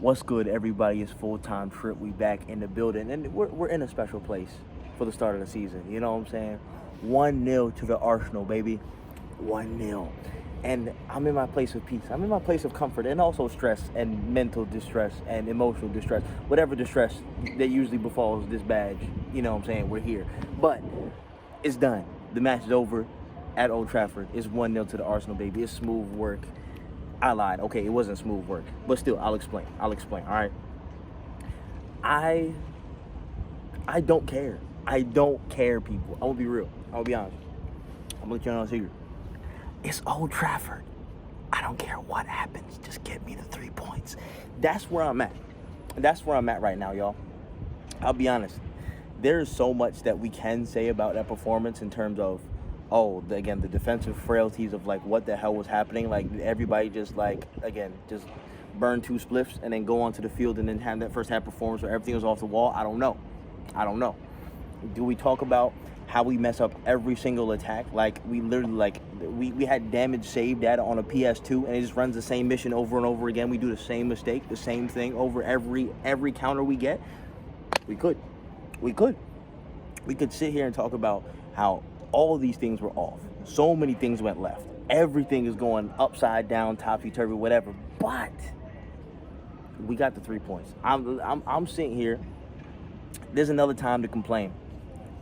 What's good, everybody? It's full-time trip. We back in the building, and we're in a special place for the start of the season. You know what I'm saying? 1-0 to the Arsenal, baby. 1-0. And I'm in my place of peace. I'm in my place of comfort, and also stress and mental distress and emotional distress. Whatever distress that usually befalls this badge, you know what I'm saying? We're here. But it's done. The match is over at Old Trafford. It's 1-0 to the Arsenal, baby. It's smooth work. I lied. Okay, it wasn't smooth work. But still, I'll explain. All right? I don't care. I don't care, people. I'm going to be real. I'm going to be honest. I'm going to let you know a secret. It's Old Trafford. I don't care what happens. Just get me the 3 points. That's where I'm at. That's where I'm at right now, y'all. I'll be honest. There is so much that we can say about that performance in terms of, the defensive frailties of, like, what the hell was happening. Like, everybody just just burn 2 spliffs and then go onto the field and then have that first half performance where everything was off the wall. I don't know. Do we talk about how we mess up every single attack? Like, we literally, we had damage save data on a PS2, and it just runs the same mission over and over again. We do the same mistake, the same thing over every counter we get. We could sit here and talk about how all of these things were off. So many things went left. Everything is going upside down, topsy-turvy, whatever. But we got the 3 points. I'm sitting here. There's another time to complain.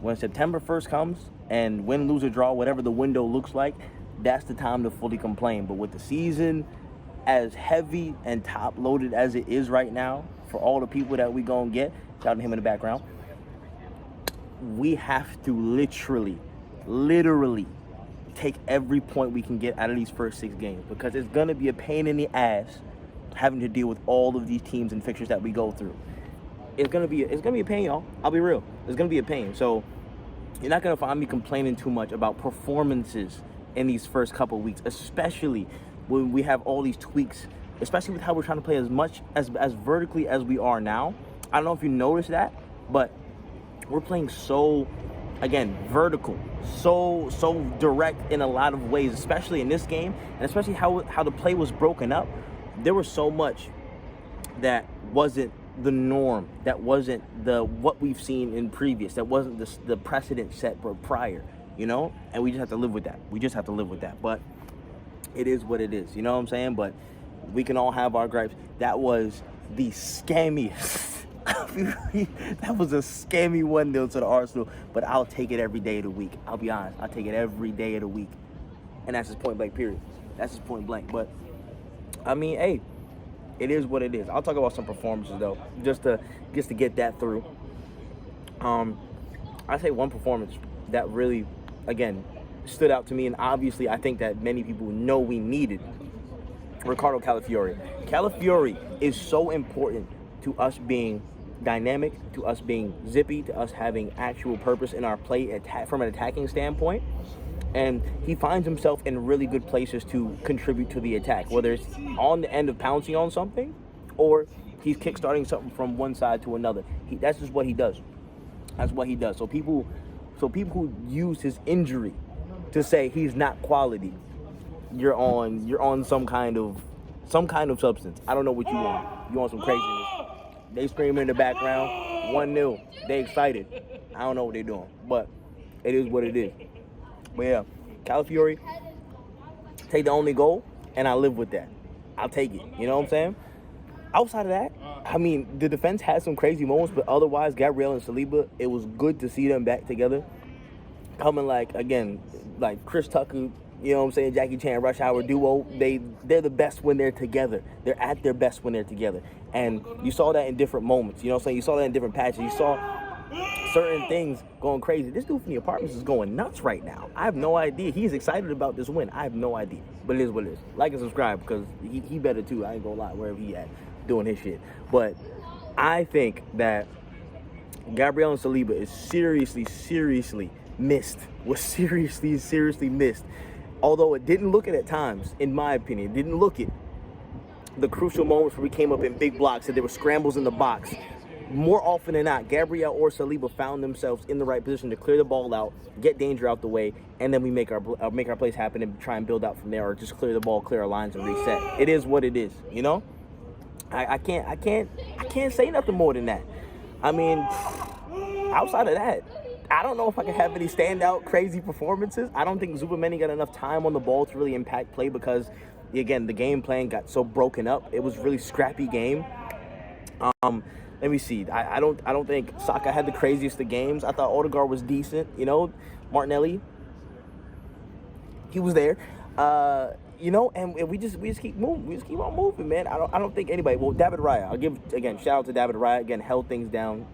When September 1st comes and win, lose, or draw, whatever the window looks like, that's the time to fully complain. But with the season as heavy and top-loaded as it is right now, for all the people that we gonna get, shout out to him in the background, we have to literally take every point we can get out of these first 6 games, because it's gonna be a pain in the ass having to deal with all of these teams and fixtures that we go through. It's gonna be a pain, y'all. I'll be real. It's gonna be a pain. So you're not gonna find me complaining too much about performances in these first couple of weeks, especially when we have all these tweaks, especially with how we're trying to play as much as vertically as we are now. I don't know if you noticed that, but we're playing so, again, vertical, so direct in a lot of ways, especially in this game, and especially how the play was broken up. There was so much that wasn't the norm, that wasn't what we've seen in previous, that wasn't the precedent set prior, you know, and we just have to live with that. But it is what it is, you know what I'm saying? But we can all have our gripes. That was the scammiest. That was a scammy 1-0 to the Arsenal, but I'll take it every day of the week. I'll be honest, I'll take it every day of the week, and that's just point blank, period. That's just point blank. But I mean, hey, it is what it is. I'll talk about some performances though, just to get that through. I say one performance that really, again, stood out to me, and obviously I think that many people know we needed. Riccardo Calafiori. Calafiori is so important to us being dynamic, to us being zippy, to us having actual purpose in our play from an attacking standpoint. And he finds himself in really good places to contribute to the attack, whether it's on the end of pouncing on something or he's kickstarting something from one side to another. That's just what he does. That's what he does. So people who use his injury to say he's not quality, you're on some kind of substance. I don't know what you want. You want some craziness. They screaming in the background, 1-0. They excited. I don't know what they're doing, but it is what it is. But yeah, Calafiori, take the only goal, and I live with that. I'll take it. You know what I'm saying? Outside of that, I mean, the defense had some crazy moments, but otherwise, Gabriel and Saliba, it was good to see them back together. Coming like Chris Tucker, you know what I'm saying, Jackie Chan, Rush Hour duo, they're the best when they're together. They're at their best when they're together. And you saw that in different moments. You know what I'm saying? You saw that in different patches. You saw certain things going crazy. This dude from the apartments is going nuts right now. I have no idea. He's excited about this win. I have no idea. But it is what it is. Like and subscribe, because he better too. I ain't gonna lie, wherever he at, doing his shit. But I think that Gabriel and Saliba is seriously missed. Was seriously missed. Although it didn't look it at times, in my opinion. It didn't look it. The crucial moments where we came up in big blocks and there were scrambles in the box. More often than not, Gabriel or Saliba found themselves in the right position to clear the ball out, get danger out the way, and then we make our plays happen and try and build out from there, or just clear the ball, clear our lines, and reset. It is what it is, you know? I can't say nothing more than that. I mean, outside of that, I don't know if I can have any standout crazy performances. I don't think Zubameni got enough time on the ball to really impact play because, again, the game plan got so broken up. It was a really scrappy game. Let me see. I don't think Saka had the craziest of games. I thought Odegaard was decent. Martinelli, he was there. And we just keep moving. We just keep on moving, man. I don't think anybody. Well, David Raya. I'll give again shout out to David Raya. Again, held things down.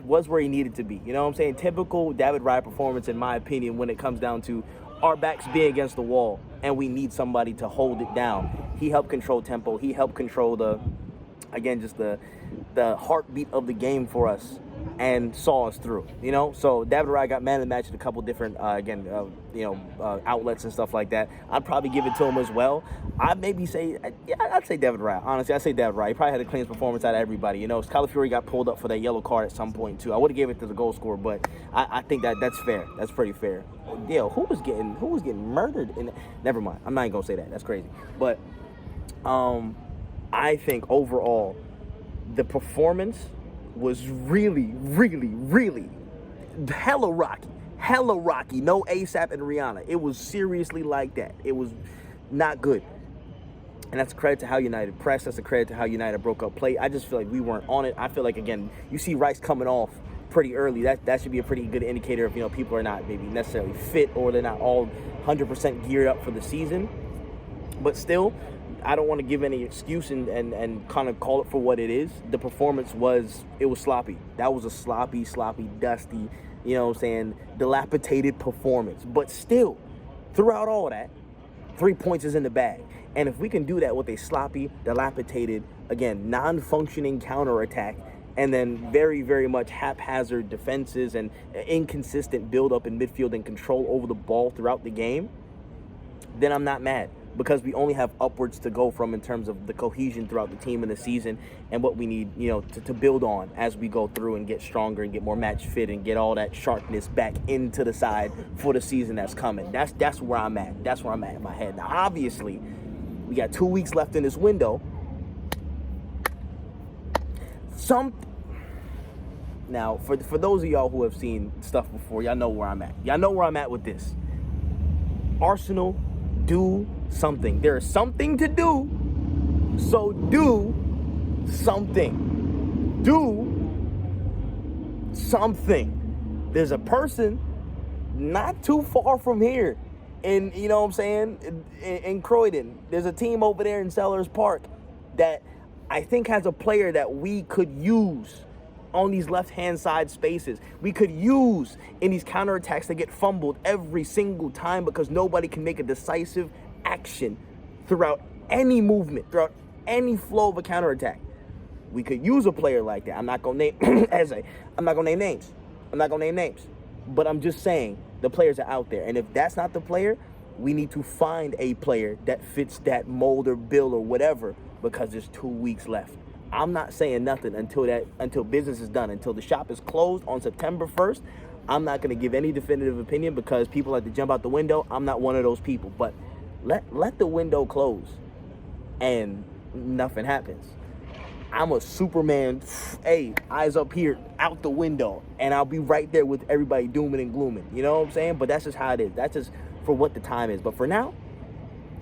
Was where he needed to be. You know what I'm saying? Typical David Raya performance, in my opinion, when it comes down to our backs being against the wall and we need somebody to hold it down. He helped control tempo. He helped control the heartbeat of the game for us and saw us through. So David Raya got man of the match at a couple different outlets and stuff like that. I'd probably give it to him as well. I'd say David Raya. Honestly, I'd say David Raya. He probably had the cleanest performance out of everybody. Calafiori got pulled up for that yellow card at some point too. I would have gave it to the goal scorer, but I think that's fair. That's pretty fair. Who was getting murdered? Never mind. I'm not even gonna say that. That's crazy. But I think overall the performance was really, really, really hella rocky. No ASAP and Rihanna. It was seriously like that. It was not good. And that's a credit to how United pressed. That's a credit to how United broke up play. I just feel like we weren't on it. I feel like, again, you see Rice coming off pretty early. That should be a pretty good indicator of, people are not maybe necessarily fit or they're not all 100% geared up for the season. But still, I don't want to give any excuse and kind of call it for what it is. The performance was sloppy. That was a sloppy, dusty, dilapidated performance. But still, throughout all that, 3 points is in the bag. And if we can do that with a sloppy, dilapidated, again, non-functioning counterattack, and then very, very much haphazard defenses and inconsistent build-up in midfield and control over the ball throughout the game, then I'm not mad. Because we only have upwards to go from in terms of the cohesion throughout the team in the season and what we need, to build on as we go through and get stronger and get more match fit and get all that sharpness back into the side for the season that's coming. That's where I'm at. That's where I'm at in my head. Now, obviously, we got 2 weeks left in this window. Now, for those of y'all who have seen stuff before, y'all know where I'm at. Y'all know where I'm at with this. Arsenal, do something. There is something to do, so do something. Do something. There's a person not too far from here in, in Croydon. There's a team over there in Sellers Park that I think has a player that we could use on these left-hand side spaces. We could use in these counterattacks that get fumbled every single time because nobody can make a decisive action throughout any movement, throughout any flow of a counterattack. We could use a player like that. I'm not gonna name I'm not gonna name names. But I'm just saying the players are out there. And if that's not the player, we need to find a player that fits that mold or bill or whatever, because there's 2 weeks left. I'm not saying nothing until business is done, until the shop is closed on September 1st. I'm not going to give any definitive opinion because people like to jump out the window. I'm not one of those people. But let the window close and nothing happens. I'm a Superman, eyes up here, out the window, and I'll be right there with everybody dooming and glooming. You know what I'm saying? But that's just how it is. That's just for what the time is. But for now,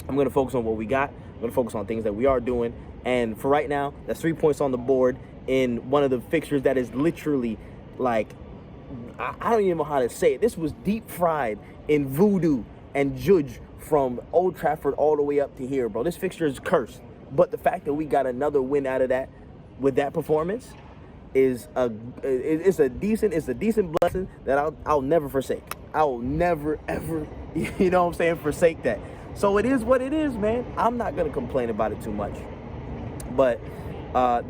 I'm going to focus on what we got. I'm going to focus on things that we are doing. And for right now, that's 3 points on the board in one of the fixtures that is literally like, I don't even know how to say it. This was deep fried in voodoo and judge from Old Trafford all the way up to here, bro. This fixture is cursed. But the fact that we got another win out of that with that performance is a decent blessing that I'll never forsake. I will never ever, forsake that. So it is what it is, man. I'm not gonna complain about it too much. But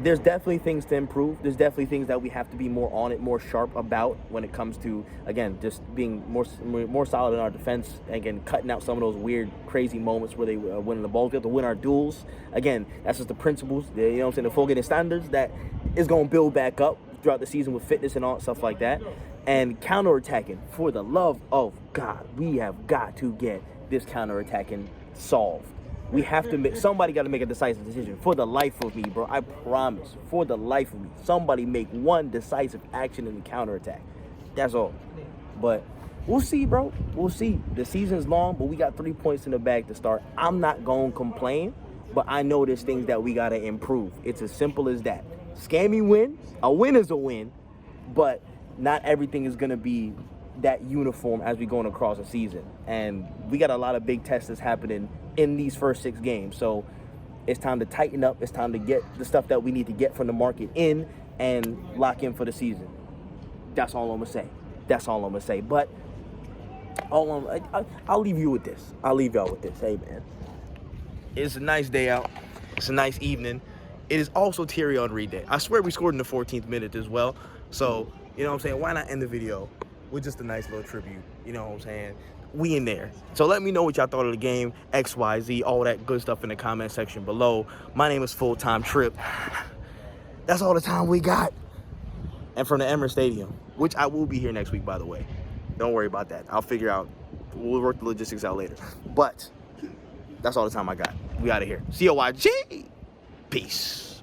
there's definitely things to improve. There's definitely things that we have to be more on it, more sharp about when it comes to, again, just being more solid in our defense. Again, cutting out some of those weird, crazy moments where they winning the ball. We have to win our duels. Again, that's just the principles, the full getting standards that is going to build back up throughout the season with fitness and all stuff like that. And counterattacking, for the love of God, we have got to get this counterattacking solved. We have to make, somebody got to make a decisive decision. For the life of me, bro, I promise, for the life of me, somebody make one decisive action in the counterattack. That's all. But we'll see, bro. We'll see. The season's long, but we got 3 points in the bag to start. I'm not going to complain, but I know there's things that we got to improve. It's as simple as that. Scammy win. A win is a win, but not everything is going to be that uniform as we going across the season. And we got a lot of big tests that's happening in these first 6 games. So it's time to tighten up. It's time to get the stuff that we need to get from the market in and lock in for the season. That's all I'm going to say. That's all I'm going to say. But I'll leave you with this. I'll leave y'all with this. Hey, man. It's a nice day out. It's a nice evening. It is also Thierry Henry Day. I swear we scored in the 14th minute as well. So, you know what I'm saying? Why not end the video with just a nice little tribute? You know what I'm saying? We in there. So let me know what y'all thought of the game, XYZ, all that good stuff in the comment section below. My name is Full-Time Trip. That's all the time we got. And from the Emirates Stadium, which I will be here next week, by the way. Don't worry about that. I'll figure out. We'll work the logistics out later. But that's all the time I got. We out of here. COYG. Peace.